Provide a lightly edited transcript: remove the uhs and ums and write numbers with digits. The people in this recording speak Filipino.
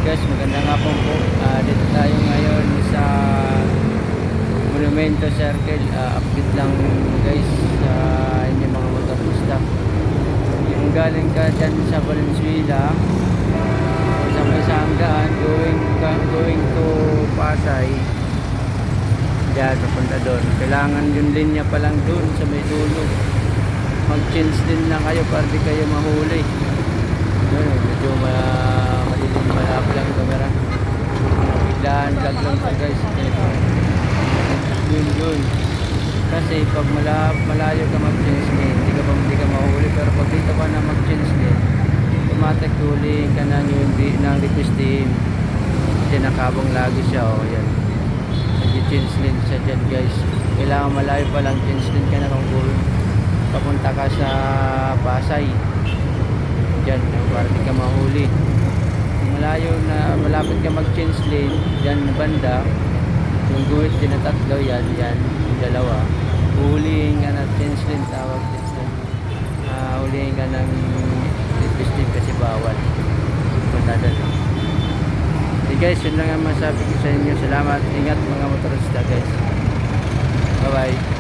guys, magandang hapon po. Dito tayo ngayon sa Monumento Circle. Update lang guys sa inyong mga motorista. Yung galing ka dyan sa Valenzuela, sa may sanggaan, going to Pasay, dyan papunta doon. Kailangan yung linya pa lang doon sa may dulo. Mag-change din lang kayo para di kayo mahuli. Medyo malilim malapit lang yung camera. Biglaan vlog lang ito guys. Yun. Kasi pag malayo ka mag-change lane, hindi ka mahuli. Pero pag dito ka na mag-change lane, automatic huli ka na yung ng request team. Kasi nakabang lagi siya. Yan. Nag-change lane siya dyan guys. Kailangan malayo pa lang change lane ka na kung papunta ka sa Pasay. Dyan, para di ka mahuli. Malayo na, malapit ka mag-change lane, dyan na banda, yung guhit din na tatlo, yan, yung dalawa. Huhulihin ka na change lane, tawag dito. Hulihin ka ng requesting kasi bawal. Punta doon. Okay guys, yun lang ang masabi ko sa inyo. Salamat, ingat mga motorista guys. Bye bye.